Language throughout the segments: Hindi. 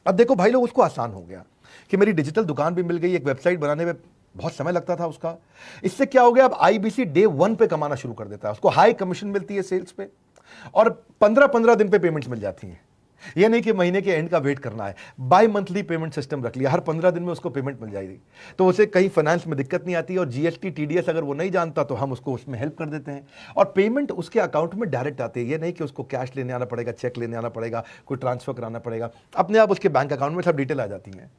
अब देखो भाई लोग, उसको आसान हो गया कि मेरी डिजिटल दुकान भी मिल गई, एक वेबसाइट बनाने में बहुत समय लगता था उसका। इससे क्या हो गया, अब आईबीसी डे 1 पे कमाना शुरू कर देता है, उसको हाई कमीशन मिलती है सेल्स पे, और 15-15 दिन पे पेमेंट्स मिल जाती हैं। ये नहीं कि महीने के एंड का वेट करना है, बाई मंथली पेमेंट सिस्टम रख लिया, हर 15 दिन में उसको पेमेंट मिल जाएगी, तो उसे कहीं फाइनेंस में दिक्कत नहीं आती। और जीएसटी टीडीएस अगर वो नहीं जानता तो हम उसको उसमें हेल्प कर देते हैं, और पेमेंट उसके अकाउंट में डायरेक्ट आती है। ये नहीं कि उसको कैश लेने आना पड़ेगा, चेक लेने आना पड़ेगा, कोई ट्रांसफर कराना पड़ेगा, अपने आप उसके बैंक अकाउंट में सब डिटेल आ जाती हैं।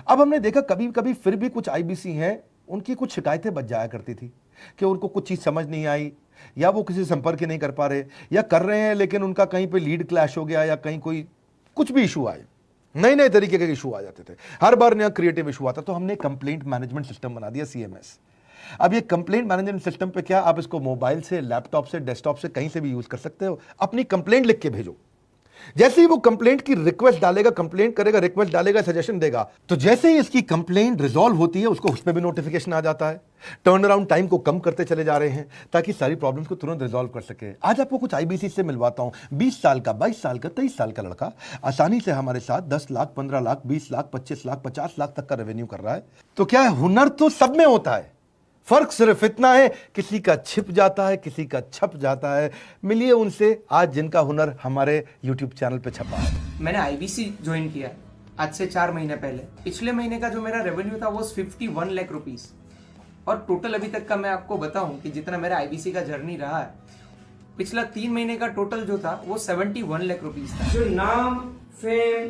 अब हमने देखा कभी कभी फिर भी कुछ आईबीसी हैं, उनकी कुछ शिकायतें बच जाया करती थी कि उनको कुछ चीज़ समझ नहीं आई, या वो किसी से संपर्क ही नहीं कर पा रहे, या कर रहे हैं लेकिन उनका कहीं पे लीड क्लैश हो गया, या कहीं कोई कुछ भी इशू आए, नए नए तरीके के इशू आ जाते थे, हर बार नया क्रिएटिव इशू आता। तो हमने कंप्लेंट मैनेजमेंट सिस्टम बना दिया, सीएमएस। अब ये कंप्लेंट मैनेजमेंट सिस्टम पे क्या, आप इसको मोबाइल से, लैपटॉप से, डेस्कटॉप से, कहीं से भी यूज कर सकते हो। अपनी कंप्लेंट लिख के भेजो, जैसे ही वो कंप्लेंट की रिक्वेस्ट डालेगा, कंप्लेंट करेगा, रिक्वेस्ट डालेगा, सजेशन देगा, तो जैसे ही इसकी कंप्लेंट रिजॉल्व होती है उसको उस पर भी नोटिफिकेशन आ जाता है। टर्न अराउंड टाइम को कम करते चले जा रहे हैं ताकि सारी प्रॉब्लम्स को तुरंत रिजॉल्व कर सके। आज आपको कुछ आईबीसी से मिलवाता हूं, 20 साल का, 22 साल का, 23 साल का लड़का आसानी से हमारे साथ 10 लाख, 15 लाख, 20 लाख, 25 लाख, 50 लाख तक का रेवेन्यू कर रहा है। तो क्या है, हुनर तो सब में होता है, फर्क सिर्फ इतना है किसी का छिप जाता है, किसी का छप जाता है। मिलिए उनसे आज जिनका हुनर हमारे YouTube चैनल पे छपा है। मैंने आईबीसी ज्वाइन किया आज से 4 महीने पहले। पिछले महीने का जो मेरा रेवेन्यू था वो 51 लाख रुपीस, और टोटल अभी तक का मैं आपको बताऊं कि जितना मेरा आईबीसी का जर्नी रहा है, पिछला 3 महीने का टोटल जो था वो 71 लाख रुपीस था। जो नाम, फेम,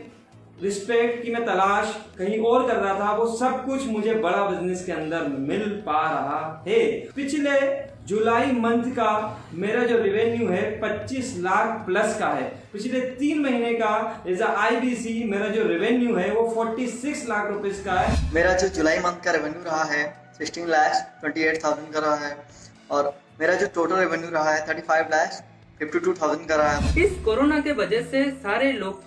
रिस्पेक्ट की मैं तलाश कहीं और कर रहा था, वो सब कुछ मुझे बड़ा बिजनेस के अंदर मिल पा रहा है। पिछले जुलाई मंथ का मेरा जो रेवेन्यू है 25 लाख प्लस का है। पिछले 3 महीने का एज आईबीसी मेरा जो रेवेन्यू है वो 46 लाख रुपीस का है। मेरा जो जुलाई मंथ का रेवेन्यू रहा है 16 लाख 28,000 का रहा है, और मेरा जो टोटल रेवेन्यू रहा है 35 लाख 52,000 का रहा है। इस कोरोना के वजह से सारे लोग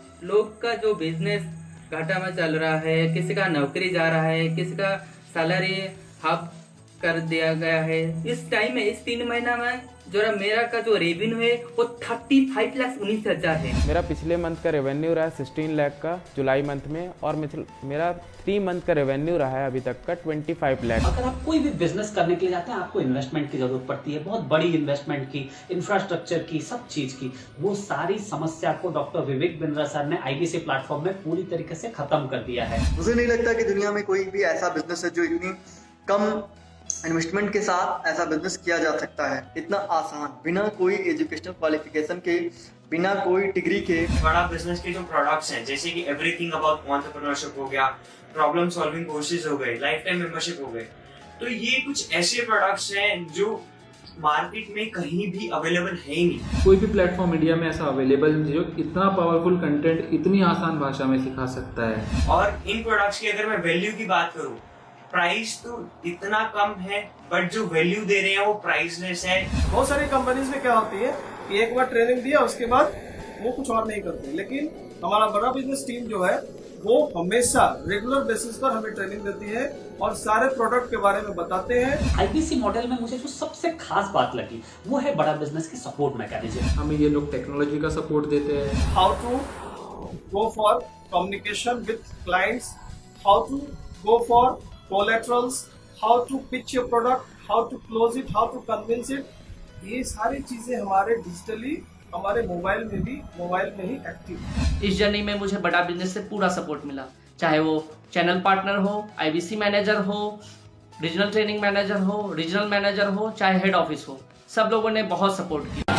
का जो बिजनेस घाटा में चल रहा है, किसी का नौकरी जा रहा है, किसी का सैलरी हाफ कर दिया गया है। इस टाइम में, इस 3 महीना में जो मेरा का जो रेवेन्यू है वो 35 लाख 19,000 है। मेरा पिछले मंथ का रेवेन्यू रहा है 16 लाख का जुलाई मंथ में, और मेरा 3 मंथ का रेवेन्यू रहा है अभी तक का 25 लाख। अगर आप कोई भी बिजनेस करने के लिए जाते हैं, आपको इन्वेस्टमेंट की जरूरत पड़ती है, बहुत बड़ी इन्वेस्टमेंट की, इंफ्रास्ट्रक्चर की, सब चीज की। वो सारी समस्या को डॉक्टर विवेक बिंद्रा सर ने आईबीसी प्लेटफॉर्म में पूरी तरीके से खत्म कर दिया है। मुझे नहीं लगता कि दुनिया में कोई भी ऐसा बिजनेस है जो इतनी कम इन्वेस्टमेंट के साथ ऐसा बिजनेस किया जा सकता है, इतना आसान, बिना कोई एजुकेशनल क्वालिफिकेशन के, बिना कोई डिग्री के। बड़ा बिजनेस के जो प्रोडक्ट्स हैं, जैसे कि एवरीथिंग अबाउट एंटरप्रेन्योरशिप हो गया, प्रॉब्लम सॉल्विंग कोर्सेज हो गए, लाइफ टाइम मेंबरशिप हो गए, तो ये कुछ ऐसे प्रोडक्ट्स हैं जो मार्केट में कहीं भी अवेलेबल है ही नहीं। कोई भी प्लेटफॉर्म इंडिया में ऐसा अवेलेबल नहीं जो इतना पावरफुल कंटेंट इतनी आसान भाषा में सिखा सकता है। और इन प्रोडक्ट्स की अगर मैं वैल्यू की बात करूं, प्राइस तो इतना कम है बट जो वैल्यू दे रहे हैं वो प्राइसलेस है। बहुत सारी कंपनीज में क्या होती है कि एक बार ट्रेनिंग दिया उसके बाद वो कुछ और नहीं करते, लेकिन हमारा बड़ा बिजनेस टीम जो है वो हमेशा रेगुलर बेसिस पर हमें ट्रेनिंग देती है और सारे प्रोडक्ट के बारे में बताते हैं। आईबीसी मॉडल में मुझे जो सबसे खास बात लगी वो है बड़ा बिजनेस की सपोर्ट मैकेनिज्म। हमें ये लोग टेक्नोलॉजी का सपोर्ट देते हैं, how to go for communication with clients, हाउ टू गो फॉर collaterals, how to pitch your product, how to close it, how to convince it, ये सारी चीजें हमारे डिजिटली हमारे मोबाइल में ही एक्टिव। इस जर्नी में मुझे बड़ा बिजनेस से पूरा सपोर्ट मिला, चाहे वो चैनल पार्टनर हो, आईबीसी मैनेजर हो, रीजनल ट्रेनिंग मैनेजर हो, रीजनल मैनेजर हो, चाहे हेड ऑफिस हो, सब लोगों ने बहुत सपोर्ट किया।